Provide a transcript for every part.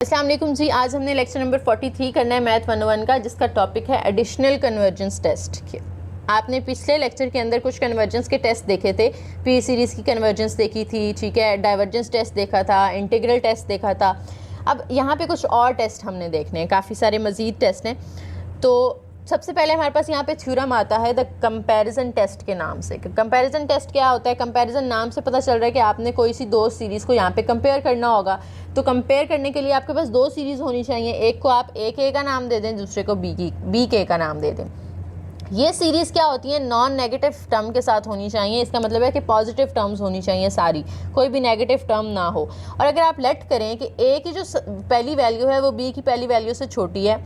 अस्सलाम वालेकुम जी। आज हमने लेक्चर नंबर 43 करना है मैथ 101 का, जिसका टॉपिक है एडिशनल कन्वर्जेंस टेस्ट। आपने पिछले लेक्चर के अंदर कुछ कन्वर्जेंस के टेस्ट देखे थे, पी सीरीज़ की कन्वर्जेंस देखी थी, ठीक है, डाइवर्जेंस टेस्ट देखा था, इंटीग्रल टेस्ट देखा था। अब यहाँ पे कुछ और टेस्ट हमने देखने हैं, काफ़ी सारे मज़ीद टेस्ट हैं। तो सबसे पहले हमारे पास यहाँ पे थ्योरम आता है द कंपैरिजन टेस्ट के नाम से। कंपैरिजन टेस्ट क्या होता है? कंपैरिजन नाम से पता चल रहा है कि आपने कोई सी दो सीरीज़ को यहाँ पे कंपेयर करना होगा। तो कंपेयर करने के लिए आपके पास दो सीरीज़ होनी चाहिए, एक को आप ए के का नाम दे दें, दूसरे को बी के का नाम दे दें। ये सीरीज़ क्या होती है? नॉन नेगेटिव टर्म के साथ होनी चाहिए। इसका मतलब है कि पॉजिटिव टर्म्स होनी चाहिए सारी, कोई भी नेगेटिव टर्म ना हो। और अगर आप लेट करें कि ए की जो पहली वैल्यू है वो बी की पहली वैल्यू से छोटी है,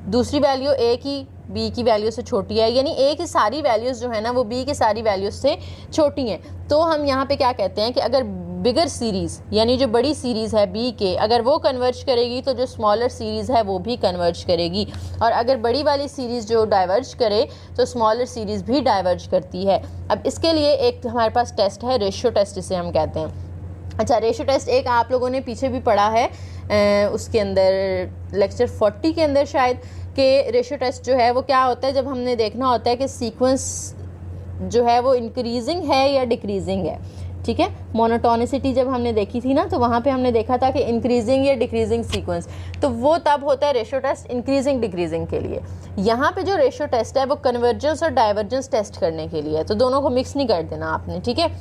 दूसरी वैल्यू ए की बी की वैल्यू से छोटी है, यानी ए की सारी वैल्यूज़ जो है ना वो बी की सारी वैल्यूज़ से छोटी हैं, तो हम यहाँ पे क्या कहते हैं कि अगर बिगर सीरीज़ यानी जो बड़ी सीरीज़ है बी के, अगर वो कन्वर्ज करेगी तो जो स्मॉलर सीरीज़ है वो भी कन्वर्ज करेगी। और अगर बड़ी वाली सीरीज़ जो डाइवर्ज करे तो स्मॉलर सीरीज़ भी डाइवर्ज करती है। अब इसके लिए एक हमारे पास टेस्ट है, रेशियो टेस्ट जिसे हम कहते हैं। अच्छा, रेशियो टेस्ट एक आप लोगों ने पीछे भी पढ़ा है, उसके अंदर लेक्चर 40 के अंदर शायद, कि रेशियो टेस्ट जो है वो क्या होता है, जब हमने देखना होता है कि सीक्वेंस जो है वो इंक्रीजिंग है या डिक्रीजिंग है। ठीक है, मोनोटोनिसिटी जब हमने देखी थी ना, तो वहाँ पे हमने देखा था कि इंक्रीजिंग या डिक्रीजिंग सीक्वेंस, तो वो तब होता है रेशियो टेस्ट इंक्रीजिंग डिक्रीजिंग के लिए। यहाँ पे जो रेशियो टेस्ट है वो कन्वर्जेंस और डाइवर्जेंस टेस्ट करने के लिए है, तो दोनों को मिक्स नहीं कर देना आपने। ठीक है,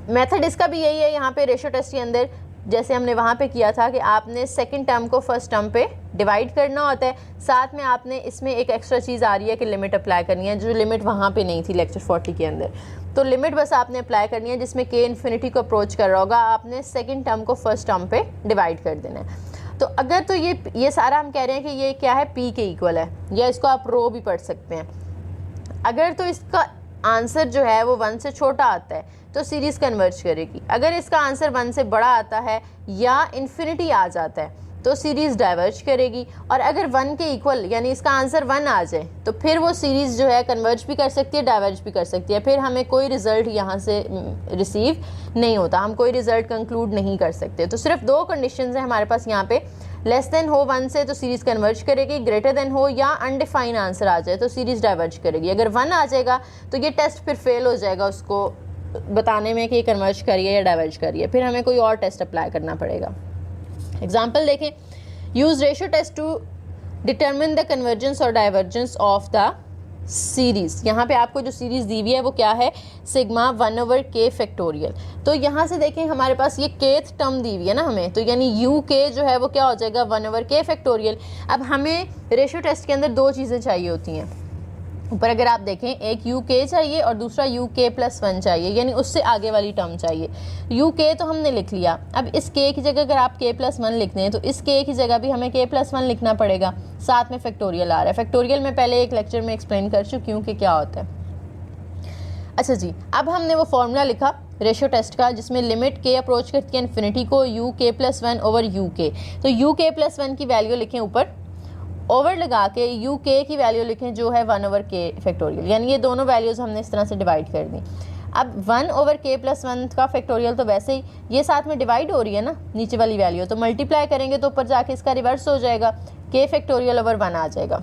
मेथड इसका भी यही है यहाँ पे रेशियो टेस्ट के अंदर, जैसे हमने वहाँ पे किया था कि आपने सेकंड टर्म को फर्स्ट टर्म पे डिवाइड करना होता है, साथ में आपने इसमें एक एक्स्ट्रा चीज़ आ रही है कि लिमिट अप्लाई करनी है, जो लिमिट वहाँ पे नहीं थी लेक्चर 40 के अंदर। तो लिमिट बस आपने अप्लाई करनी है, जिसमें के इन्फिनिटी को अप्रोच कर रहा होगा, आपने सेकंड टर्म को फर्स्ट टर्म पे डिवाइड कर देना है। तो अगर तो ये सारा हम कह रहे हैं कि ये क्या है, पी के इक्वल है, या इसको आप रो भी पढ़ सकते हैं। अगर तो इसका आंसर जो है वो 1 से छोटा आता है तो सीरीज़ कन्वर्ज करेगी। अगर इसका आंसर 1 से बड़ा आता है या इन्फिनिटी आ जाता है तो सीरीज़ डाइवर्ज करेगी। और अगर 1 के इक्वल यानी इसका आंसर 1 आ जाए तो फिर वो सीरीज़ जो है कन्वर्ज भी कर सकती है, डाइवर्ज भी कर सकती है। फिर हमें कोई रिज़ल्ट यहाँ से रिसीव नहीं होता, हम कोई रिज़ल्ट कंक्लूड नहीं कर सकते। तो सिर्फ दो कंडीशंस हैं हमारे पास यहाँ पे, लेस देन हो 1 से तो सीरीज़ कन्वर्ज करेगी, ग्रेटर देन हो या अनडिफाइंड आंसर आ जाए तो सीरीज़ डाइवर्ज करेगी। अगर 1 आ जाएगा तो ये टेस्ट फिर फेल हो जाएगा उसको बताने में कि ये कन्वर्ज करिए या डाइवर्ज करिए, फिर हमें कोई और टेस्ट अप्लाई करना पड़ेगा। एग्जाम्पल देखें, use ratio test to determine the convergence और डाइवर्जेंस ऑफ द सीरीज़। यहाँ पे आपको जो सीरीज़ दी हुई है वो क्या है, सिग्मा 1/k फैक्टोरियल। तो यहाँ से देखें हमारे पास ये केथ टर्म दी हुई है ना हमें, तो यानी यू के जो है वो क्या हो जाएगा 1/k फैक्टोरियल। अब हमें रेशियो टेस्ट के अंदर दो चीज़ें चाहिए होती हैं। ऊपर अगर आप देखें, एक यू के चाहिए और दूसरा यू के प्लस 1 चाहिए, यानी उससे आगे वाली टर्म चाहिए। यू के तो हमने लिख लिया, अब इस के की जगह अगर आप के प्लस 1 लिखते हैं तो इस के की जगह भी हमें के प्लस 1 लिखना पड़ेगा, साथ में फैक्टोरियल आ रहा है। फैक्टोरियल में पहले एक लेक्चर में एक्सप्लेन कर चुकी हूँ कि क्या होता है। अच्छा जी, अब हमने वो फॉर्मूला लिखा रेशियो टेस्ट का जिसमें लिमिट के अप्रोच करती है इन्फिनिटी को, you K plus 1 over you के। तो यू के प्लस 1 की वैल्यू लिखें ऊपर, ओवर लगा के यू के की वैल्यू लिखें जो है 1/k फैक्टोरियल, यानी ये दोनों वैल्यूज़ हमने इस तरह से डिवाइड कर दी। अब 1/k प्लस 1 का फैक्टोरियल तो वैसे ही ये साथ में डिवाइड हो रही है ना नीचे वाली वैल्यू, तो मल्टीप्लाई करेंगे तो ऊपर जाके इसका रिवर्स हो जाएगा, k फैक्टोरियल ओवर 1 आ जाएगा।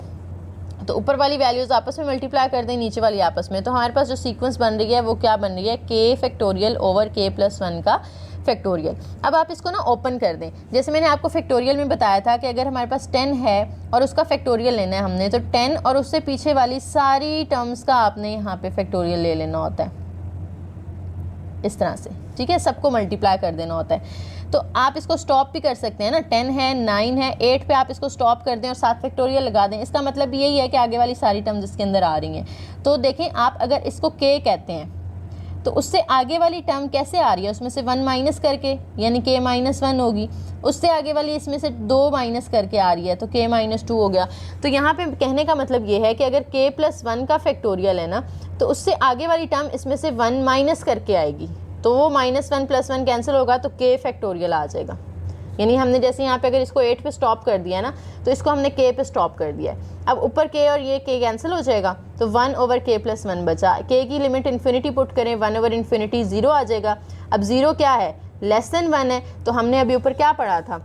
तो ऊपर वाली वैल्यूज़ आपस में मल्टीप्लाई कर दें, नीचे वाली आपस में, तो हमारे पास जो सीक्वेंस बन रही है वो क्या बन रही है, k factorial over k plus 1 का फैक्टोरियल। अब आप इसको ना ओपन कर दें, जैसे मैंने आपको फैक्टोरियल में बताया था कि अगर हमारे पास 10 है और उसका फैक्टोरियल लेना है हमने, तो 10 और उससे पीछे वाली सारी टर्म्स का आपने यहाँ पे फैक्टोरियल ले लेना होता है इस तरह से। ठीक है, सबको मल्टीप्लाई कर देना होता है। तो आप इसको स्टॉप भी कर सकते हैं ना, 10 है, 9 है, 8 पे आप इसको स्टॉप कर दें और 7 फैक्टोरियल लगा दें। इसका मतलब यही है कि आगे वाली सारी टर्म्स इसके अंदर आ रही हैं। तो देखें, आप अगर इसको k कहते हैं तो उससे आगे वाली टर्म कैसे आ रही है, उसमें से 1 माइनस करके, यानी k माइनस 1 होगी। उससे आगे वाली इसमें से 2 माइनस करके आ रही है तो k माइनस 2 हो गया। तो यहाँ पे कहने का मतलब ये है कि अगर k प्लस 1 का फैक्टोरियल है ना, तो उससे आगे वाली टर्म इसमें से 1 माइनस करके आएगी, तो वो -1 + 1 कैंसिल होगा तो k फैक्टोरियल आ जाएगा। यानी हमने जैसे यहाँ पे अगर इसको 8 पे स्टॉप कर दिया ना, तो इसको हमने k पे स्टॉप कर दिया है। अब ऊपर k और ये k कैंसिल हो जाएगा, तो 1/k + 1 बचा। k की लिमिट इन्फिनिटी पुट करें, 1/∞ 0 आ जाएगा। अब 0 क्या है, लेस देन 1 है, तो हमने अभी ऊपर क्या पढ़ा था,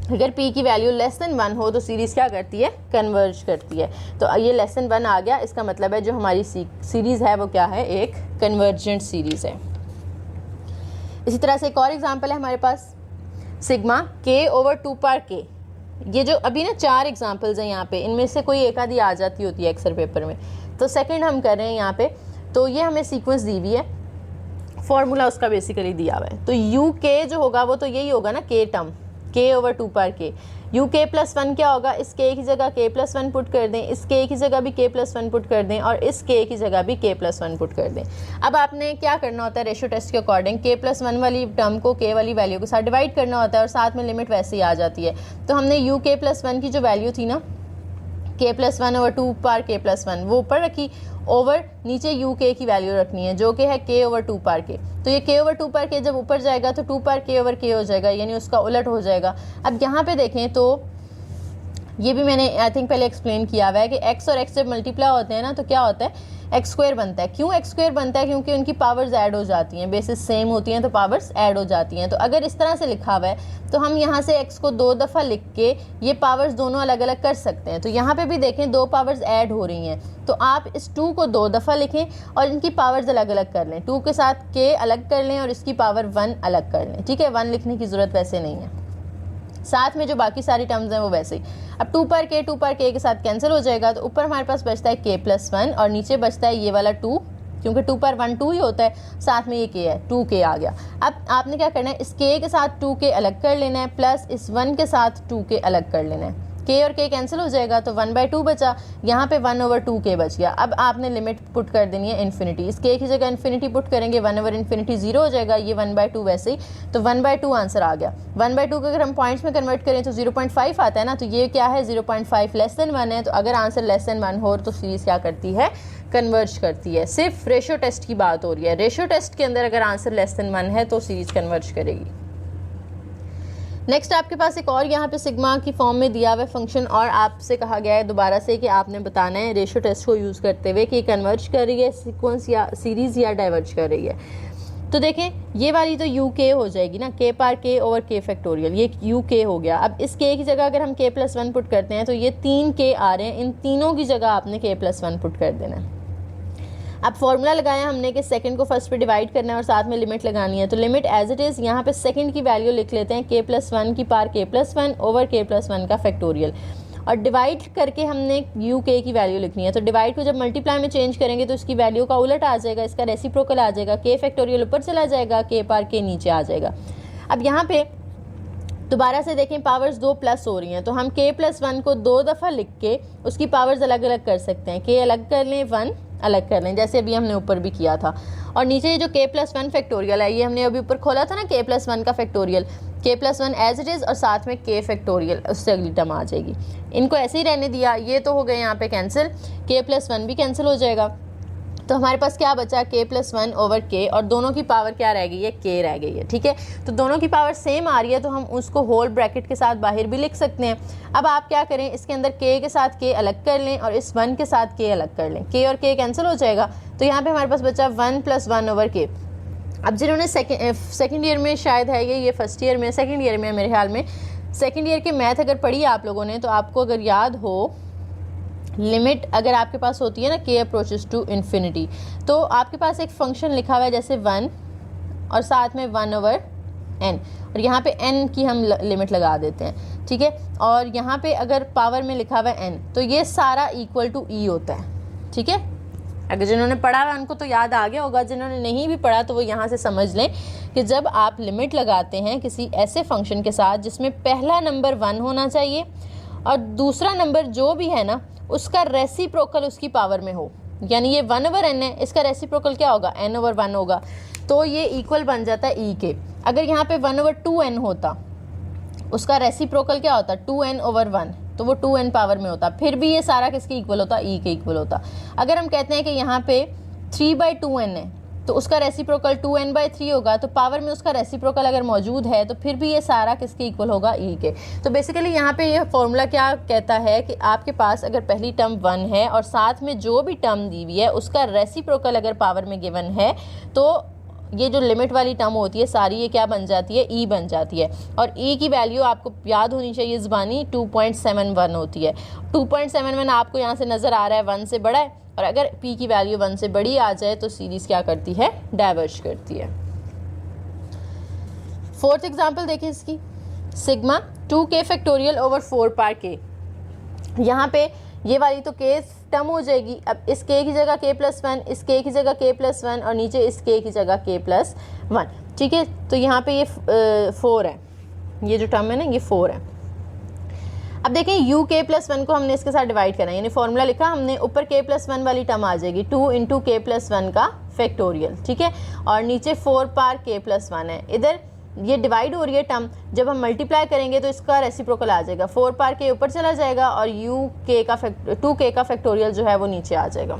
अगर p की वैल्यू लेस देन 1 हो तो सीरीज़ क्या करती है, कन्वर्ज करती है। तो ये लेस देन 1 आ गया, इसका मतलब है जो हमारी सीरीज़ है वो क्या है, एक कन्वर्जेंट सीरीज़ है। इसी तरह से एक और एग्जांपल है हमारे पास, सिग्मा k ओवर 2 पार k। ये जो अभी ना 4 एग्जांपल्स हैं यहाँ पे, इनमें से कोई एक आधी आ जाती होती है अक्सर पेपर में, तो सेकंड हम कर रहे हैं यहाँ पे। तो ये हमें सीक्वेंस दी हुई है, फॉर्मूला उसका बेसिकली दिया हुआ है। तो यू के जो होगा वो तो यही होगा ना, k टर्म k ओवर 2 पार k। यू के प्लस 1 क्या होगा, इस k की जगह k प्लस 1 पुट कर दें, इस k की जगह भी k प्लस 1 पुट कर दें, और इस k की जगह भी k प्लस 1 पुट कर दें। अब आपने क्या करना होता है, रेशियो टेस्ट के अकॉर्डिंग k प्लस 1 वाली टर्म को k वाली वैल्यू के साथ डिवाइड करना होता है, और साथ में लिमिट वैसे ही आ जाती है। तो हमने यू के प्लस 1 की जो वैल्यू थी ना, k प्लस 1 ओवर 2 पार k प्लस 1, वो ऊपर रखी, ओवर नीचे यू के की वैल्यू रखनी है जो कि है k ओवर 2 पार k। तो ये k ओवर 2 पार k जब ऊपर जाएगा तो 2 पार k ओवर k हो जाएगा, यानी उसका उलट हो जाएगा। अब यहाँ पे देखें तो ये भी मैंने आई थिंक पहले एक्सप्लेन किया हुआ है कि x और x जब मल्टीप्लाई होते हैं ना तो क्या होता है, एक्स स्क्वायर बनता है। क्यों एक्स स्क्वायर बनता है, क्योंकि उनकी पावर्स ऐड हो जाती हैं, बेसिस सेम होती हैं तो पावर्स ऐड हो जाती हैं। तो अगर इस तरह से लिखा हुआ है तो हम यहाँ से x को 2 दफ़ा लिख के ये पावर्स दोनों अलग अलग कर सकते हैं। तो यहाँ पे भी देखें 2 पावर्स ऐड हो रही हैं, तो आप इस 2 को 2 दफ़ा लिखें और इनकी पावर्स अलग अलग कर लें, 2 के साथ k अलग कर लें और इसकी पावर 1 अलग कर लें। ठीक है, 1 लिखने की ज़रूरत वैसे नहीं है, साथ में जो बाकी सारी टर्म्स हैं वो वैसे ही। अब 2 पर k के साथ कैंसिल हो जाएगा, तो ऊपर हमारे पास बचता है k प्लस 1 और नीचे बचता है ये वाला 2, क्योंकि 2 पर 1 2 ही होता है, साथ में ये k है, 2k आ गया। अब आपने क्या करना है, इस k के साथ 2k अलग कर लेना है, प्लस इस 1 के साथ 2k अलग कर लेना है। k और k कैंसिल हो जाएगा तो 1/2 बचा, यहाँ पे 1 ओवर 2k बच गया। अब आपने लिमिट पुट कर देनी है इन्फिनिटी, इस k की जगह इन्फिनिटी पुट करेंगे, 1 ओवर इन्फिनिटी 0 हो जाएगा, ये 1/2 वैसे ही, तो 1/2 आंसर आ गया। 1/2 को अगर हम पॉइंट्स में कन्वर्ट करें तो 0.5 आता है ना, तो ये क्या है 0.5 लेस देन 1 है। तो अगर आंसर लेस देन 1 हो तो सीरीज़ क्या करती है, कन्वर्ज करती है। सिर्फ रेशियो टेस्ट की बात हो रही है, रेशियो टेस्ट के अंदर अगर आंसर लेस देन 1 है तो सीरीज़ कन्वर्ज करेगी। नेक्स्ट आपके पास एक और यहाँ पे सिग्मा की फॉर्म में दिया हुआ है फंक्शन, और आपसे कहा गया है दोबारा से कि आपने बताना है रेशियो टेस्ट को यूज़ करते हुए कि कन्वर्ज कर रही है सीक्वेंस या सीरीज़ या डाइवर्ज कर रही है। तो देखें ये वाली तो यू के हो जाएगी ना, k पार k ओवर k फैक्टोरियल, ये यू के हो गया। अब इस k की जगह अगर हम k प्लस 1 पुट करते हैं तो ये 3k आ रहे हैं, इन तीनों की जगह आपने k प्लस 1 पुट कर देना है। अब फॉर्मूला लगाया हमने कि सेकंड को फर्स्ट पे डिवाइड करना है और साथ में लिमिट लगानी है, तो लिमिट एज इट इज़ यहाँ पे सेकंड की वैल्यू लिख लेते हैं k प्लस 1 की पार k plus 1 over k plus 1 का फैक्टोरियल, और डिवाइड करके हमने यू के की वैल्यू लिखनी है। तो डिवाइड को जब मल्टीप्लाई में चेंज करेंगे तो इसकी वैल्यू का उलट आ जाएगा, इसका रेसिप्रोकल आ जाएगा, k फैक्टोरियल ऊपर चला जाएगा, k पार k नीचे आ जाएगा। अब यहाँ पे दोबारा से देखें पावर्स 2 प्लस हो रही हैं, तो हम k प्लस 1 को 2 दफ़ा लिख के उसकी पावर्स अलग अलग कर सकते हैं, k अलग कर लें 1 अलग कर लें, जैसे अभी हमने ऊपर भी किया था। और नीचे ये जो k प्लस 1 फैक्टोरियल है, ये हमने अभी ऊपर खोला था ना k प्लस 1 का factorial, k plus 1 as it is और साथ में k फैक्टोरियल, उससे अगली टर्म आ जाएगी। इनको ऐसे ही रहने दिया, ये तो हो गए यहाँ पे कैंसिल, k प्लस 1 भी कैंसिल हो जाएगा। तो हमारे पास क्या बचा, k प्लस 1 ओवर k, और दोनों की पावर क्या रह गई है, k रह गई है। ठीक है, तो दोनों की पावर सेम आ रही है तो हम उसको होल ब्रैकेट के साथ बाहर भी लिख सकते हैं। अब आप क्या करें, इसके अंदर k के साथ k अलग कर लें और इस 1 के साथ k अलग कर लें, k और k कैंसिल हो जाएगा। तो यहाँ पे हमारे पास बचा 1 प्लस 1 ओवर k। अब जिन्होंने सेकेंड ईयर में शायद है ये फर्स्ट ईयर में, सेकेंड ईयर में मेरे ख्याल में, सेकेंड ईयर के मैथ अगर पढ़ी आप लोगों ने तो आपको अगर याद हो, लिमिट अगर आपके पास होती है ना k अप्रोचेस टू इन्फिनिटी, तो आपके पास एक फंक्शन लिखा हुआ है जैसे 1 और साथ में 1 ओवर n, और यहाँ पे n की हम लिमिट लगा देते हैं। ठीक है, और यहाँ पे अगर पावर में लिखा हुआ है n, तो ये सारा इक्वल टू e होता है। ठीक है, अगर जिन्होंने पढ़ा हुआ उनको तो याद आ गया होगा, जिन्होंने नहीं भी पढ़ा तो वो यहाँ से समझ लें कि जब आप लिमिट लगाते हैं किसी ऐसे फंक्शन के साथ जिसमें पहला नंबर 1 होना चाहिए और दूसरा नंबर जो भी है ना उसका रेसिप्रोकल उसकी पावर में हो, यानी ये 1 ओवर n है, इसका रेसिप्रोकल क्या होगा, n ओवर 1 होगा, तो ये इक्वल बन जाता है e के। अगर यहाँ पे 1 ओवर 2n होता, उसका रेसिप्रोकल क्या होता, 2n ओवर 1, तो वो 2n पावर में होता, फिर भी ये सारा किसके इक्वल होता, e के इक्वल होता। अगर हम कहते हैं कि यहाँ पे 3/2n है तो उसका रेसिप्रोकल 2n/3 होगा, तो पावर में उसका रेसिप्रोकल अगर मौजूद है तो फिर भी ये सारा किसके इक्वल होगा, e के। तो बेसिकली यहाँ पे ये फॉर्मूला क्या कहता है कि आपके पास अगर पहली टर्म 1 है और साथ में जो भी टर्म दी हुई है उसका रेसिप्रोकल अगर पावर में गिवन है तो ये जो लिमिट वाली टर्म होती है सारी ये क्या बन जाती है, ई बन जाती है। और ई की वैल्यू आपको याद होनी चाहिए ज़बानी 2.71 होती है। 2.71 आपको यहाँ से नज़र आ रहा है 1 से बड़ा है, और अगर पी की वैल्यू 1 से बड़ी आ जाए तो सीरीज़ क्या करती है, डाइवर्ज करती है। फोर्थ एग्जाम्पल देखें इसकी, सिग्मा 2k फैक्टोरियल ओवर 4 पार के। यहाँ पे ये वाली तो के टर्म हो जाएगी। अब इस के की जगह k+1, इस के की जगह k+1 और नीचे इस के की जगह k+1, ठीक है। तो यहाँ पे ये 4 है, ये जो टर्म है ना ये 4 है। अब देखें UK+1 को हमने इसके साथ डिवाइड करना है, यानी फॉर्मूला लिखा हमने, ऊपर k+1 वाली टर्म आ जाएगी 2 × k+1 का फैक्टोरियल, ठीक है। और नीचे 4 पार k+1 है। इधर ये डिवाइड हो रही है टर्म, जब हम मल्टीप्लाई करेंगे तो इसका रेसिप्रोकल आ जाएगा, 4 पार के ऊपर चला जाएगा और 2k का फैक्टोरियल जो है वो नीचे आ जाएगा।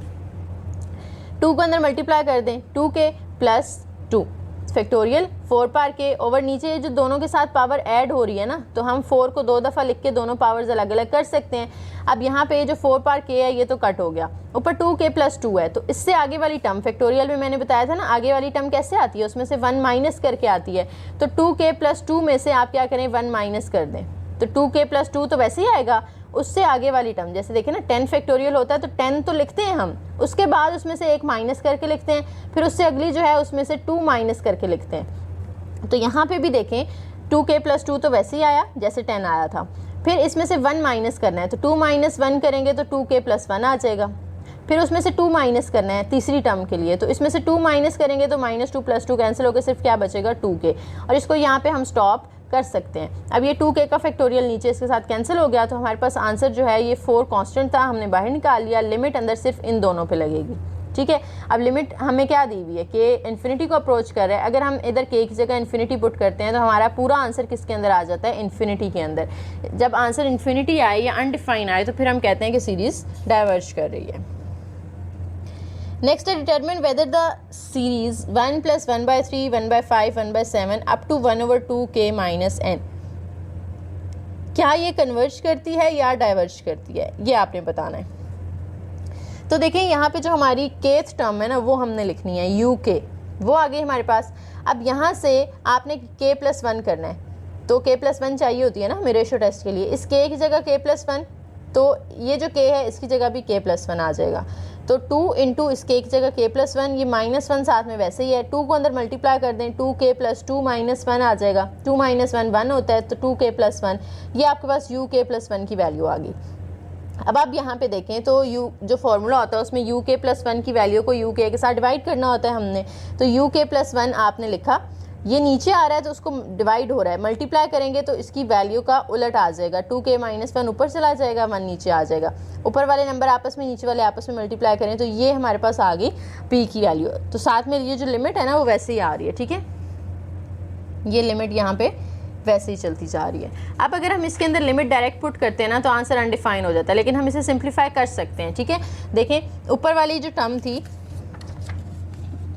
2 को अंदर मल्टीप्लाई कर दें, 2k + 2 फैक्टोरियल 4 पार के ओवर नीचे जो दोनों के साथ पावर ऐड हो रही है ना, तो हम 4 को 2 दफ़ा लिख के दोनों पावर्स अलग अलग कर सकते हैं। अब यहाँ पे जो 4 पार के है ये तो कट हो गया, ऊपर 2k + 2 है, तो इससे आगे वाली टर्म फैक्टोरियल में मैंने बताया था ना आगे वाली टर्म कैसे आती है, उसमें से 1 माइनस करके आती है। तो 2k + 2 में से आप क्या करें, 1 माइनस कर दें, तो 2k + 2 तो वैसे ही आएगा। उससे आगे वाली टर्म जैसे देखें ना 10 फैक्टोरियल होता है तो 10 तो लिखते हैं हम, उसके बाद उसमें से 1 माइनस करके लिखते हैं, फिर उससे अगली जो है उसमें से 2 माइनस करके लिखते हैं। तो यहाँ पे भी देखें 2k + 2 तो वैसे ही आया जैसे 10 आया था, फिर इसमें से 1 माइनस करना है, तो 2 - 1 करेंगे तो 2k + 1 आ जाएगा। फिर उसमें से 2 माइनस करना है तीसरी टर्म के लिए, तो इसमें से 2 माइनस करेंगे तो -2 + 2 कैंसिल होकर सिर्फ क्या बचेगा, 2k, और इसको यहाँ पे हम स्टॉप कर सकते हैं। अब ये 2k का फैक्टोरियल नीचे इसके साथ कैंसिल हो गया, तो हमारे पास आंसर जो है ये 4 कांस्टेंट था, हमने बाहर निकाल लिया। लिमिट अंदर सिर्फ इन दोनों पे लगेगी, ठीक है। अब लिमिट हमें क्या दी हुई है, के इन्फिनिटी को अप्रोच कर रहा है, अगर हम इधर के की जगह इन्फिनिटी पुट करते हैं तो हमारा पूरा आंसर किसके अंदर आ जाता है, इन्फिनिटी के अंदर। जब आंसर इन्फिनिटी आए या अनडिफाइन आए तो फिर हम कहते हैं कि सीरीज़ डाइवर्ज कर रही है। नेक्स्ट है determine whether the series 1 + 1/3, 1/5, 1/7 up to 1/2k - n क्या ये कन्वर्ज करती है या डाइवर्ज करती है, ये आपने बताना है। तो देखें यहाँ पे जो हमारी केथ टर्म है ना वो हमने लिखनी है UK, वो आ गई हमारे पास। अब यहाँ से आपने k + 1 करना है, तो k + 1 चाहिए होती है ना हमें रेशो टेस्ट के लिए। इस k की जगह k + 1, तो ये जो k है इसकी जगह भी k + 1 आ जाएगा। तो 2 × इस k की जगह k + 1, ये -1 साथ में वैसे ही है, 2 को अंदर मल्टीप्लाई कर दें, 2k + 2 - 1 आ जाएगा, 2 - 1 1 होता है, तो 2k + 1, ये आपके पास UK + 1 की वैल्यू आ गई। अब आप यहाँ पे देखें तो जो फार्मूला होता है उसमें UK + 1 की वैल्यू को UK के साथ डिवाइड करना होता है हमने, तो UK + 1 आपने लिखा, ये नीचे आ रहा है तो उसको डिवाइड हो रहा है, मल्टीप्लाई करेंगे तो इसकी वैल्यू का उलट आ जाएगा, 2k - 1 ऊपर चला जाएगा, 1 नीचे आ जाएगा। ऊपर वाले नंबर आपस में नीचे वाले आपस में मल्टीप्लाई करें तो ये हमारे पास आ गई p की वैल्यू। तो साथ में ये जो लिमिट है ना वो वैसे ही आ रही है, ठीक है, ये लिमिट यहाँ पे वैसे ही चलती जा रही है। अब अगर हम इसके अंदर लिमिट डायरेक्ट पुट करते हैं ना तो आंसर अनडिफाइन हो जाता है, लेकिन हम इसे सिंप्लीफाई कर सकते हैं, ठीक है। देखें ऊपर वाली जो टर्म थी,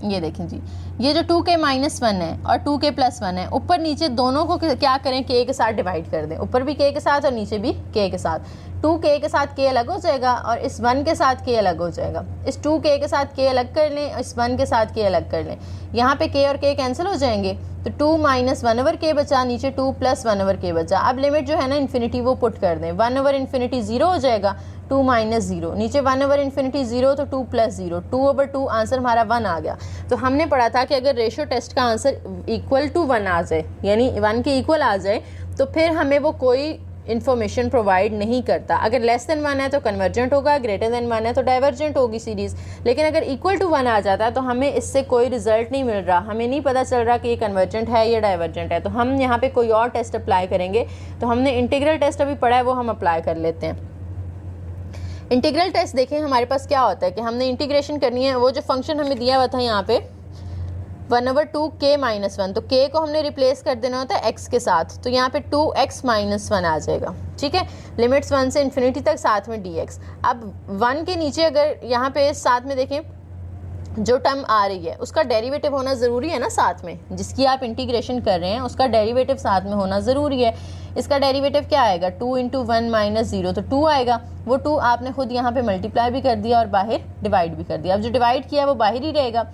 ये देखें जी, ये जो 2k - 1 है और 2k + 1 है, ऊपर नीचे दोनों को क्या करें, k के साथ डिवाइड कर दें, ऊपर भी k के साथ और नीचे भी k के साथ। 2k के साथ k अलग हो जाएगा और इस 1 के साथ k अलग हो जाएगा, इस 2k के साथ k अलग कर लें, इस 1 के साथ k अलग कर लें, यहाँ पे k और k कैंसिल हो जाएंगे, तो 2 - 1/k बचा, नीचे 2 + 1/k बचा। अब लिमिट जो है ना इन्फिनिटी वो पुट कर दें, 1/∞ 0 हो जाएगा, 2 - 0, नीचे 1/∞ 0 तो 2 + 0, 2/2 आंसर हमारा 1 आ गया। तो हमने पढ़ा था कि अगर रेशो टेस्ट का आंसर = 1 आ जाए, यानी 1 के इक्वल आ जाए, तो फिर हमें वो कोई इन्फॉर्मेशन प्रोवाइड नहीं करता। अगर <1 है तो कन्वर्जेंट होगा, >1 है तो डाइवर्जेंट होगी सीरीज़। लेकिन अगर = 1 आ जाता है तो हमें इससे कोई रिजल्ट नहीं मिल रहा, हमें नहीं पता चल रहा कि ये कन्वर्जेंट है या डाइवर्जेंट है, तो हम यहाँ पे कोई और टेस्ट अप्लाई करेंगे। तो हमने इंटीग्रल टेस्ट अभी पढ़ा है, वो हम अप्लाई कर लेते हैं। इंटीग्रल टेस्ट देखें हमारे पास क्या होता है कि हमने इंटीग्रेशन करनी है, वो जो फंक्शन हमें दिया हुआ था यहाँ पे 1/2k - 1, तो k को हमने रिप्लेस कर देना होता है x के साथ, तो यहाँ पे 2x - 1 आ जाएगा, ठीक है। लिमिट्स 1 से इन्फिनिटी तक, साथ में dx। अब 1 के नीचे अगर यहाँ पे साथ में देखें जो टर्म आ रही है उसका डेरिवेटिव होना ज़रूरी है ना, साथ में जिसकी आप इंटीग्रेशन कर रहे हैं उसका डेरिवेटिव साथ में होना ज़रूरी है। इसका डेरिवेटिव क्या आएगा, 2 × 1 - 0, तो 2 आएगा, वो 2 आपने खुद यहाँ पे मल्टीप्लाई भी कर दिया और बाहर डिवाइड भी कर दिया। अब जो डिवाइड किया है वो बाहर ही रहेगा।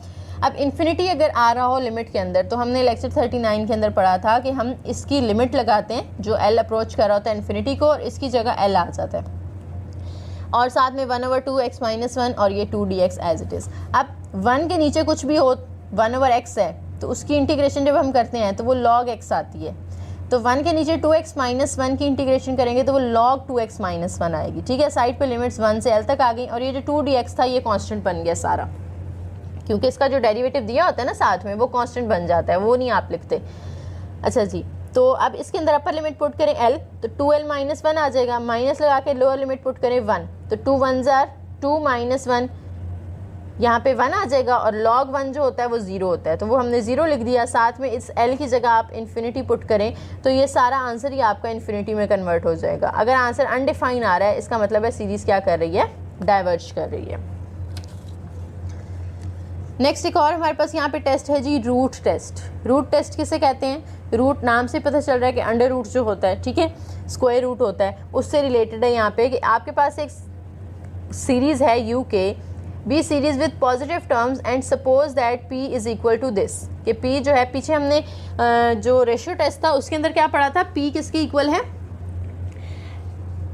अब इन्फिनिटी अगर आ रहा हो लिमिट के अंदर, तो हमने लेक्चर 39 के अंदर पढ़ा था कि हम इसकी लिमिट लगाते हैं जो एल अप्रोच कर रहा होता है इन्फिनिटी को, और इसकी जगह एल आ जाता है, और साथ में 1/2x-1 और ये 2dx एज इट इज़। अब 1 के नीचे कुछ भी हो, 1/x है, तो उसकी इंटीग्रेशन जब हम करते हैं तो वो log x आती है। तो 1 के नीचे 2x-1 की इंटीग्रेशन करेंगे तो वो log 2x-1 आएगी। ठीक है, साइड पे लिमिट्स 1 से l तक आ गई, और ये जो 2dx था ये कांस्टेंट बन गया सारा, क्योंकि इसका जो डेरिवेटिव दिया होता है ना साथ में, वो कांस्टेंट बन जाता है, वो नहीं आप लिखते। अच्छा जी, तो अब इसके अंदर अपर लिमिट पुट करें l, तो 2l-1 आ जाएगा, माइनस लगा के लोअर लिमिट पुट करें 1, तो 2 1s are 2 - 1, यहाँ पे 1 आ जाएगा, और log 1 जो होता है वो 0 होता है, तो वो हमने 0 लिख दिया। साथ में इस l की जगह आप इन्फिनिटी पुट करें तो ये सारा आंसर ही आपका इन्फिनिटी में कन्वर्ट हो जाएगा। अगर आंसर अनडिफाइन आ रहा है, इसका मतलब है सीरीज़ क्या कर रही है, डाइवर्ज कर रही है। नेक्स्ट एक और हमारे पास यहाँ पे टेस्ट है जी, रूट टेस्ट। रूट टेस्ट किसे कहते हैं? रूट नाम से पता चल रहा है कि अंडर रूट जो होता है, ठीक है, स्क्वायर रूट होता है, उससे रिलेटेड है यहाँ पे कि आपके पास एक सीरीज़ है U K be series with positive terms and suppose that p is equal to this, कि p जो है, पीछे हमने जो रेशियो टेस्ट था उसके अंदर क्या पढ़ा था, p किसके इक्वल है,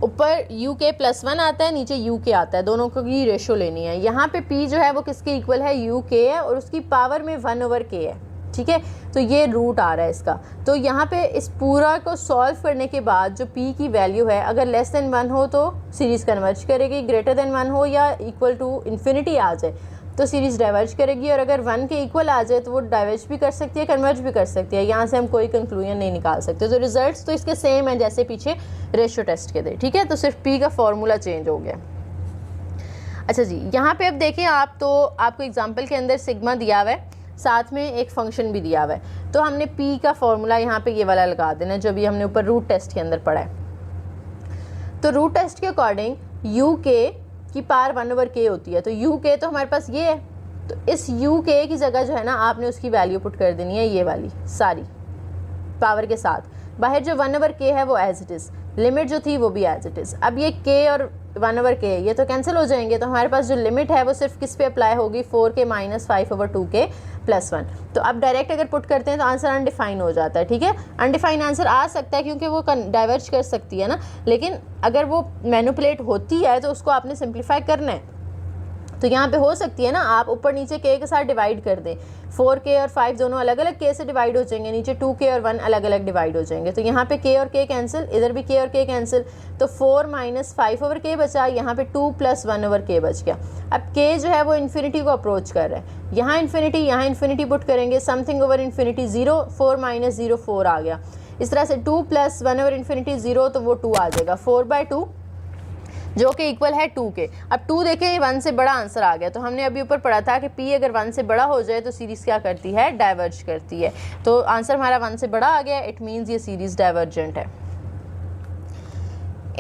ऊपर UK+1 आता है, नीचे UK आता है, दोनों की रेशियो लेनी है। यहाँ पे P जो है वो किसके इक्वल है, UK है, और उसकी पावर में 1/k है। ठीक है, तो ये रूट आ रहा है इसका। तो यहाँ पे इस पूरा को सॉल्व करने के बाद जो P की वैल्यू है, अगर लेस देन 1 हो तो सीरीज़ कन्वर्ज करेगी, ग्रेटर देन 1 हो या इक्वल टू इन्फिनिटी आ जाए तो सीरीज़ डाइवर्ज करेगी, और अगर 1 के इक्वल आ जाए तो वो डाइवर्ज भी कर सकती है, कन्वर्ज भी कर सकती है। यहाँ से हम कोई कंक्लूजन नहीं निकाल सकते। तो रिजल्ट्स तो इसके सेम है जैसे पीछे रेशियो टेस्ट के थे। ठीक है, तो सिर्फ P का फॉर्मूला चेंज हो गया। अच्छा जी, यहाँ पे अब देखें आप, तो आपको एग्जाम्पल के अंदर सिग्मा दिया हुआ है, साथ में एक फंक्शन भी दिया हुआ है, तो हमने P का फॉर्मूला यहाँ पे ये वाला लगा देना जो भी हमने ऊपर रूट टेस्ट के अंदर पढ़ा है। तो रूट टेस्ट के अकॉर्डिंग UK की पावर 1/k होती है, तो UK तो हमारे पास ये है, तो इस UK की जगह जो है ना आपने उसकी वैल्यू पुट कर देनी है, ये वाली सारी पावर के साथ। बाहर जो 1/k है वो एज इट इज़, लिमिट जो थी वो भी एज इट इज़। अब ये k और 1/k ये तो कैंसिल हो जाएंगे, तो हमारे पास जो लिमिट है वो सिर्फ किस पे अप्लाई होगी, 4k - 5/2k+1। तो अब डायरेक्ट अगर पुट करते हैं तो आंसर अनडिफाइन हो जाता है। ठीक है, अनडिफाइन आंसर आ सकता है क्योंकि वो डाइवर्ज कर सकती है ना, लेकिन अगर वो मैनिपुलेट होती है तो उसको आपने सिंप्लीफाई करना है। तो यहाँ पे हो सकती है ना, आप ऊपर नीचे k के साथ डिवाइड कर दें, 4k और 5 दोनों अलग अलग k से डिवाइड हो जाएंगे, नीचे 2k और 1 अलग अलग डिवाइड हो जाएंगे। तो यहाँ पे k और k कैंसिल, इधर भी k और k कैंसिल, तो 4 - 5/k बचा, यहाँ पे 2 + 1/k बच गया। अब k जो है वो इन्फिनिटी को अप्रोच कर रहा है, यहाँ इन्फिनिटी पुट करेंगे, समथिंग ओवर इन्फिनिटी 0, 4 - 0 4 आ गया। इस तरह से 2 + 1/∞ 0, तो वो 2 आ जाएगा, 4/2 जो कि इक्वल है 2k। अब 2 देखें 1 से बड़ा आंसर आ गया, तो हमने अभी ऊपर पढ़ा था कि P अगर 1 से बड़ा हो जाए तो सीरीज़ क्या करती है, डाइवर्ज करती है। तो आंसर हमारा 1 से बड़ा आ गया, इट मीन्स ये सीरीज़ डाइवर्जेंट है।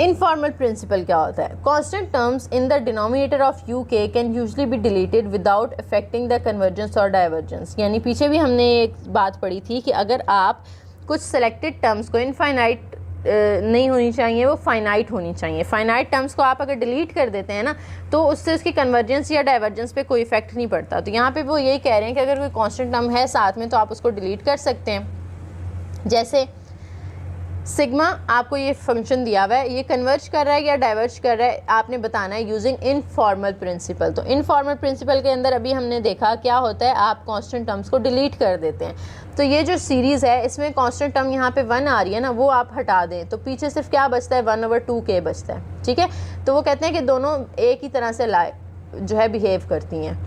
इनफॉर्मल प्रिंसिपल क्या होता है? Constant terms in the denominator of UK can usually be deleted without affecting the convergence और डाइवर्जेंस। यानी पीछे भी हमने एक बात पढ़ी थी कि अगर आप कुछ सेलेक्टेड टर्म्स को इनफाइनाइट नहीं होनी चाहिए, वो फाइनाइट होनी चाहिए। फाइनाइट टर्म्स को आप अगर डिलीट कर देते हैं ना, तो उससे उसकी कन्वर्जेंस या डाइवर्जेंस पे कोई इफेक्ट नहीं पड़ता। तो यहाँ पे वो यही कह रहे हैं कि अगर कोई कांस्टेंट टर्म है साथ में तो आप उसको डिलीट कर सकते हैं। जैसे सिग्मा, आपको ये फंक्शन दिया हुआ है, ये कन्वर्ज कर रहा है या डाइवर्ज कर रहा है, आपने बताना है यूजिंग इनफॉर्मल प्रिंसिपल। तो इनफॉर्मल प्रिंसिपल के अंदर अभी हमने देखा क्या होता है, आप कांस्टेंट टर्म्स को डिलीट कर देते हैं। तो ये जो सीरीज़ है इसमें कांस्टेंट टर्म यहाँ पे 1 आ रही है ना, वो आप हटा दें तो पीछे सिर्फ क्या बचता है, 1/2k बचता है। ठीक है, तो वो कहते हैं कि दोनों एक ही तरह से जो है बिहेव करती हैं।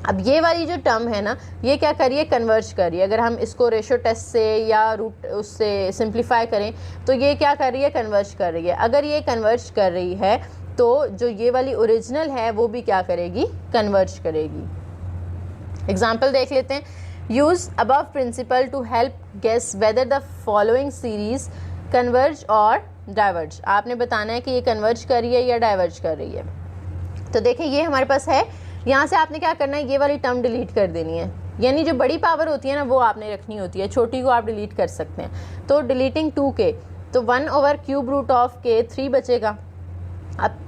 अब ये वाली जो टर्म है ना, ये क्या करिए, कन्वर्ज करिए। अगर हम इसको रेशियो टेस्ट से या रूट उससे सिंप्लीफाई करें तो ये क्या कर रही है, कन्वर्ज कर रही है। अगर ये कन्वर्ज कर रही है तो जो ये वाली ओरिजिनल है वो भी क्या करेगी, कन्वर्ज करेगी। एग्जाम्पल देख लेते हैं। Use above principle to help guess whether the following series converge और डाइवर्ज। आपने बताना है कि ये कन्वर्ज कर रही है या डाइवर्ज कर रही है। तो देखिए ये हमारे पास है, यहाँ से आपने क्या करना है, ये वाली टर्म डिलीट कर देनी है। यानी जो बड़ी पावर होती है ना वो आपने रखनी होती है, छोटी को आप डिलीट कर सकते हैं। तो डिलीटिंग 2k, तो 1/³ 3 बचेगा। अब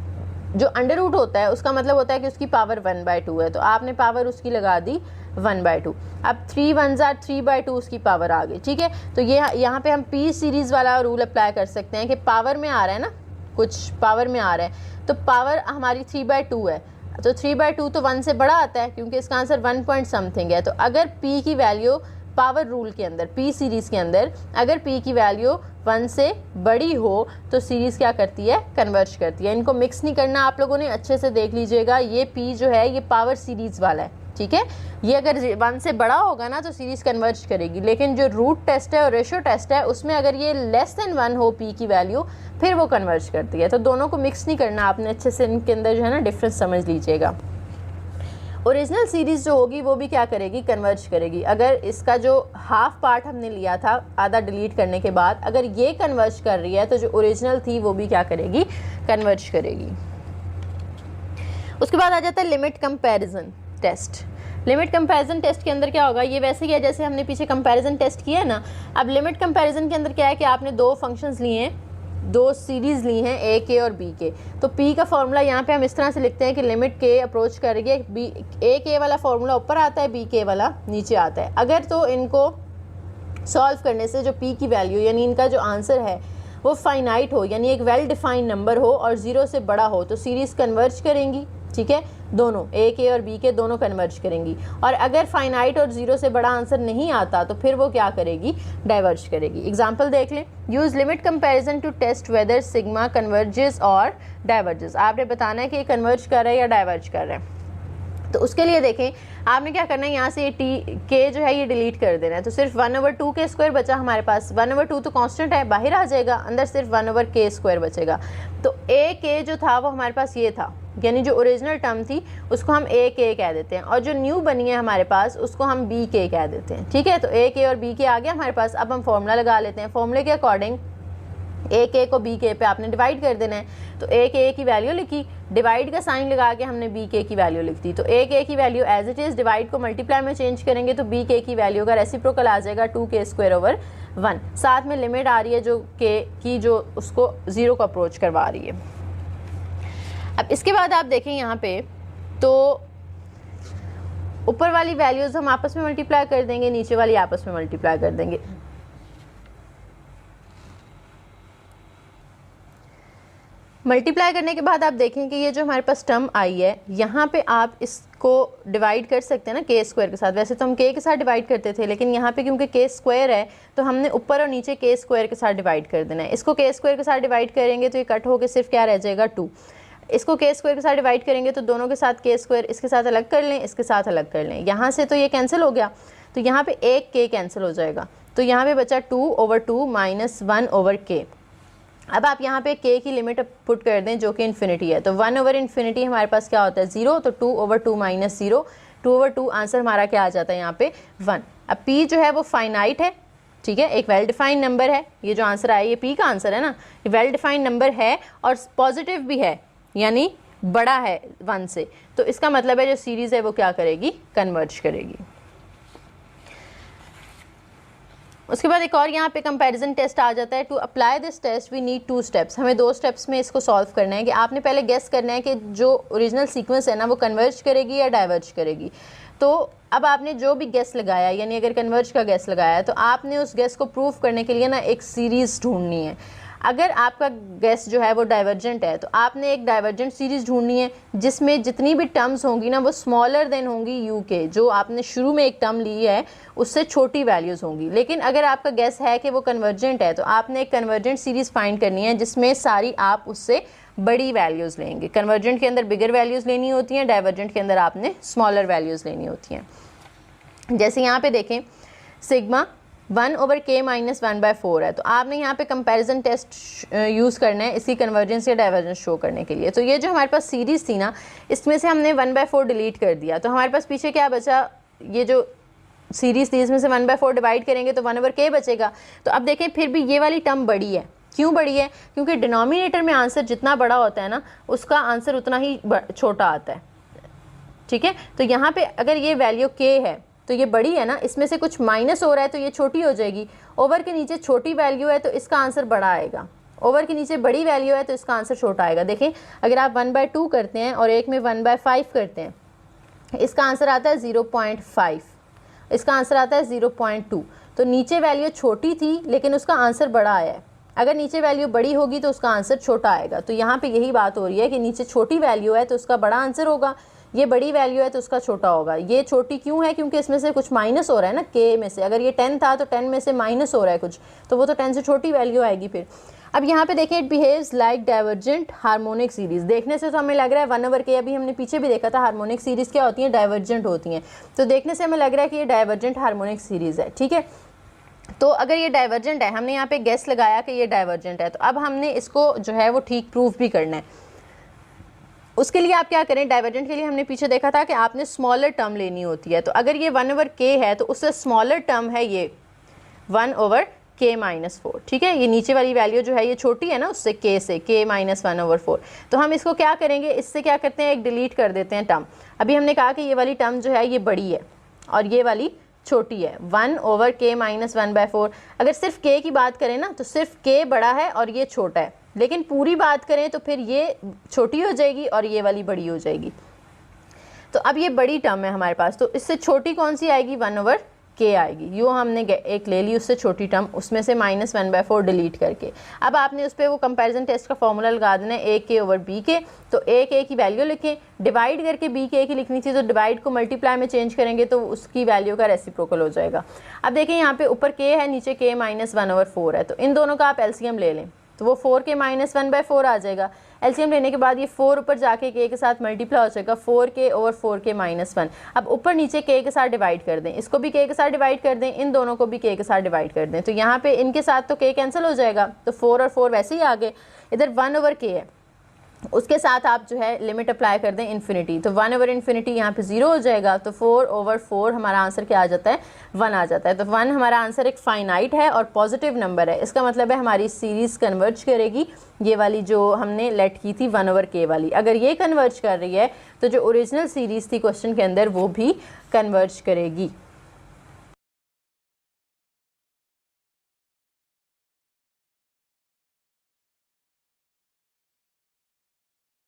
जो अंडर रूट होता है उसका मतलब होता है कि उसकी पावर 1/2 है, तो आपने पावर उसकी लगा दी 1/2। अब 3 1s are 3/2 उसकी पावर आ गई, ठीक है। तो ये यहाँ पे हम पी सीरीज़ वाला रूल अप्लाई कर सकते हैं कि पावर में आ रहा है ना, कुछ पावर में आ रहा है, तो पावर हमारी 3/2 है, तो 3/2 तो 1 से बड़ा आता है क्योंकि इसका आंसर 1 पॉइंट समथिंग है। तो अगर p की वैल्यू पावर रूल के अंदर, p सीरीज़ के अंदर अगर p की वैल्यू 1 से बड़ी हो तो सीरीज़ क्या करती है, कन्वर्ज करती है। इनको मिक्स नहीं करना, आप लोगों ने अच्छे से देख लीजिएगा, ये p जो है ये पावर सीरीज़ वाला है, ठीक है। ये अगर 1 से बड़ा होगा ना तो सीरीज़ कन्वर्ज करेगी, लेकिन जो रूट टेस्ट है और रेशो टेस्ट है उसमें अगर ये लेस देन 1 हो p की वैल्यू फिर वो कन्वर्ज करती है। तो दोनों को मिक्स नहीं करना आपने, अच्छे से इनके अंदर जो है ना डिफरेंस समझ लीजिएगा। ओरिजिनल सीरीज़ जो होगी वो भी क्या करेगी, कन्वर्ज करेगी। अगर इसका जो हाफ पार्ट हमने लिया था आधा डिलीट करने के बाद, अगर ये कन्वर्ज कर रही है तो जो ओरिजिनल थी वो भी क्या करेगी, कन्वर्ज करेगी। उसके बाद आ जाता है limit comparison test. Limit comparison test के अंदर क्या होगा, ये वैसे ही है जैसे हमने पीछे कंपैरिजन टेस्ट किया है ना। अब लिमिट कंपैरिजन के अंदर क्या है कि आपने दो फंक्शंस लिए हैं, दो सीरीज़ ली हैं ए के और बी के। तो पी का फॉर्मूला यहाँ पे हम इस तरह से लिखते हैं कि लिमिट के अप्रोच करेंगे, बी ए के वाला फॉर्मूला ऊपर आता है, बी के वाला नीचे आता है। अगर तो इनको सॉल्व करने से जो पी की वैल्यू यानी इनका जो आंसर है वो फाइनाइट हो, यानी एक वेल डिफाइंड नंबर हो और 0 से बड़ा हो, तो सीरीज़ कन्वर्ज करेंगी, ठीक है। दोनों ए के और बी के दोनों कन्वर्ज करेंगी। और अगर फाइनाइट और 0 से बड़ा आंसर नहीं आता तो फिर वो क्या करेगी, डाइवर्ज करेगी। एग्जांपल देख लें, use limit comparison to test whether sigma converges और डाइवर्जेस। आपने बताना है कि ये कन्वर्ज कर रहा है या डाइवर्ज कर रहा है। तो उसके लिए देखें आपने क्या करना है, यहाँ से ये टी के जो है ये डिलीट कर देना है, तो सिर्फ 1/2 के स्क्वायर बचा हमारे पास। 1/2 तो कांस्टेंट है, बाहर आ जाएगा, अंदर सिर्फ 1/k² बचेगा। तो ए के जो था वो हमारे पास ये था, यानी जो ओरिजिनल टर्म थी उसको हम ए के कह देते हैं, और जो न्यू बनी है हमारे पास उसको हम बी के कह देते हैं, ठीक है। तो ए के और बी के आ गया हमारे पास। अब हम फॉर्मूला लगा लेते हैं। फॉर्मूले के अकॉर्डिंग ए के को बी के पे आपने डिवाइड कर देना है। तो ए के की वैल्यू लिखी, डिवाइड का साइन लगा के हमने बी के की वैल्यू लिख दी। तो ए के की value as it is, divide को मल्टीप्लाई में चेंज करेंगे तो बी के की वैल्यू का रेसिप्रोकल आ जाएगा 2k²/1। साथ में लिमिट आ रही है जो के की जो उसको 0 को अप्रोच करवा रही है। अब इसके बाद आप देखें यहाँ पे, तो ऊपर वाली वैल्यूज़ हम आपस में मल्टीप्लाई कर देंगे, नीचे वाली आपस में मल्टीप्लाई कर देंगे। मल्टीप्लाई करने के बाद आप देखें कि ये जो हमारे पास टर्म आई है यहाँ पे आप इसको डिवाइड कर सकते हैं ना k² के साथ। वैसे तो हम k के साथ डिवाइड करते थे, लेकिन यहाँ पे क्योंकि k² है तो हमने ऊपर और नीचे k² के साथ डिवाइड कर देना है। इसको k² के साथ डिवाइड करेंगे तो ये कट होकर सिर्फ क्या रह जाएगा 2। इसको k² के साथ डिवाइड करेंगे तो दोनों के साथ k², इसके साथ अलग कर लें, इसके साथ अलग कर लें। यहाँ से तो ये कैंसिल हो गया, तो यहाँ पे एक k कैंसिल हो जाएगा, तो यहाँ पे बचा 2/2 - 1/k। अब आप यहाँ पे k की लिमिट पुट कर दें जो कि इन्फिनिटी है, तो 1/∞ हमारे पास क्या होता है 0, तो 2/2 - 0, 2/2 आंसर हमारा क्या आ जाता है यहाँ पे 1। अब p जो है वो फाइनाइट है, ठीक है, एक वेल डिफाइंड नंबर है। ये जो आंसर आया ये p का आंसर है ना, ये वेल डिफाइंड नंबर है और पॉजिटिव भी है, यानी बड़ा है 1 से। तो इसका मतलब है जो सीरीज़ है वो क्या करेगी, कन्वर्ज करेगी। उसके बाद एक और यहाँ पे कंपैरिजन टेस्ट आ जाता है। To apply this test we need 2 steps. हमें 2 स्टेप्स में इसको सॉल्व करना है कि आपने पहले गेस करना है कि जो ओरिजिनल सीक्वेंस है ना वो कन्वर्ज करेगी या डाइवर्ज करेगी। तो अब आपने जो भी गेस लगाया, यानी अगर कन्वर्ज का गेस लगाया तो आपने उस गेस को प्रूव करने के लिए ना एक सीरीज़ ढूंढनी है। अगर आपका गेस जो है वो डाइवर्जेंट है तो आपने एक डाइवर्जेंट सीरीज़ ढूंढनी है जिसमें जितनी भी टर्म्स होंगी ना वो स्मॉलर देन होंगी यू के, जो आपने शुरू में एक टर्म ली है उससे छोटी वैल्यूज़ होंगी। लेकिन अगर आपका गेस है कि वो कन्वर्जेंट है तो आपने एक कन्वर्जेंट सीरीज़ फाइंड करनी है जिसमें सारी आप उससे बड़ी वैल्यूज़ लेंगे। कन्वर्जेंट के अंदर बिगर वैल्यूज़ लेनी होती हैं, डाइवर्जेंट के अंदर आपने स्मॉलर वैल्यूज़ लेनी होती हैं। जैसे यहाँ पे देखें सिग्मा 1/k - 1/4 है, तो आपने यहाँ पे कंपैरिजन टेस्ट यूज़ करना है इसी कन्वर्जेंस या डाइवर्जेंस शो करने के लिए। तो ये जो हमारे पास सीरीज़ थी ना इसमें से हमने 1/4 डिलीट कर दिया, तो हमारे पास पीछे क्या बचा, ये जो सीरीज़ थी इसमें से 1/4 डिवाइड करेंगे तो 1/k बचेगा। तो अब देखें फिर भी ये वाली टर्म बड़ी है। क्यों बड़ी है? क्योंकि डिनोमिनेटर में आंसर जितना बड़ा होता है ना उसका आंसर उतना ही छोटा आता है, ठीक है। तो यहाँ पे अगर ये वैल्यू k है तो ये बड़ी है ना, इसमें से कुछ माइनस हो रहा है तो ये छोटी हो जाएगी। ओवर के नीचे छोटी वैल्यू है तो इसका आंसर बड़ा आएगा, ओवर के नीचे बड़ी वैल्यू है तो इसका आंसर छोटा आएगा। देखें अगर आप 1/2 करते हैं और एक में 1/5 करते हैं इसका आंसर आता है 0.5, इसका आंसर आता है 0.2। तो नीचे वैल्यू छोटी थी लेकिन उसका आंसर बड़ा आया है। अगर नीचे वैल्यू बड़ी होगी तो उसका आंसर छोटा आएगा। तो यहाँ पे यही बात हो रही है कि नीचे छोटी वैल्यू है तो उसका बड़ा आंसर होगा, ये बड़ी वैल्यू है तो उसका छोटा होगा। ये छोटी क्यों है? क्योंकि इसमें से कुछ माइनस हो रहा है ना, के में से। अगर ये 10 था तो 10 में से माइनस हो रहा है कुछ, तो वो तो 10 से छोटी वैल्यू आएगी फिर। अब यहाँ पे देखिए, it behaves like divergent harmonic series. देखने से तो हमें लग रहा है 1/k, अभी हमने पीछे भी देखा था हार्मोनिक सीरीज क्या होती है, डाइवर्जेंट होती हैं। तो देखने से हमें लग रहा है कि ये डाइवर्जेंट हार्मोनिक सीरीज है, ठीक है। तो अगर ये डाइवर्जेंट है, हमने यहाँ पे गेस लगाया कि ये डाइवर्जेंट है, तो अब हमने इसको जो है वो ठीक प्रूफ भी करना है। उसके लिए आप क्या करें, डाइवर्जेंट के लिए हमने पीछे देखा था कि आपने स्मॉलर टर्म लेनी होती है। तो अगर ये 1/k है तो उससे स्मॉलर टर्म है ये 1/k-4, ठीक है। ये नीचे वाली वैल्यू जो है ये छोटी है ना उससे, k से, k-1/4। तो हम इसको क्या करेंगे, इससे क्या करते हैं, एक डिलीट कर देते हैं टर्म। अभी हमने कहा कि ये वाली टर्म जो है ये बड़ी है और ये वाली छोटी है, 1/k-1/4। अगर सिर्फ k की बात करें ना तो सिर्फ k बड़ा है और ये छोटा है, लेकिन पूरी बात करें तो फिर ये छोटी हो जाएगी और ये वाली बड़ी हो जाएगी। तो अब ये बड़ी टर्म है हमारे पास, तो इससे छोटी कौन सी आएगी, 1/k आएगी। यो हमने एक ले ली उससे छोटी टर्म, उसमें से -1/4 डिलीट करके। अब आपने उस पर वो कंपैरिजन टेस्ट का फॉर्मूला लगा देना है, ak/bk। तो ak की वैल्यू लिखें, डिवाइड करके bk की लिखनी थी, तो डिवाइड को मल्टीप्लाई में चेंज करेंगे तो उसकी वैल्यू का रेसिप्रोकल हो जाएगा। अब देखें यहाँ पे ऊपर k है, नीचे k-1/4 है, तो इन दोनों का आप एलसीएम ले लें तो वो 4k-1/4 आ जाएगा। एलसीएम लेने के बाद ये 4 ऊपर जाके k के साथ मल्टीप्लाई हो जाएगा, 4k/4k-1। अब ऊपर नीचे k के साथ डिवाइड कर दें, इसको भी k के साथ डिवाइड कर दें, इन दोनों को भी k के साथ डिवाइड कर दें। तो यहाँ पे इनके साथ तो k कैंसिल हो जाएगा, तो 4 और 4 वैसे ही आ गए। इधर 1/k है, उसके साथ आप जो है लिमिट अप्लाई कर दें इन्फिनिटी, तो 1/∞ यहाँ पे 0 हो जाएगा। तो 4/4 हमारा आंसर क्या आ जाता है, 1 आ जाता है। तो 1 हमारा आंसर एक फाइनाइट है और पॉजिटिव नंबर है। इसका मतलब है हमारी सीरीज़ कन्वर्ज करेगी, ये वाली जो हमने लेट की थी 1/k वाली। अगर ये कन्वर्ज कर रही है तो जो ओरिजिनल सीरीज़ थी क्वेश्चन के अंदर वो भी कन्वर्ज करेगी।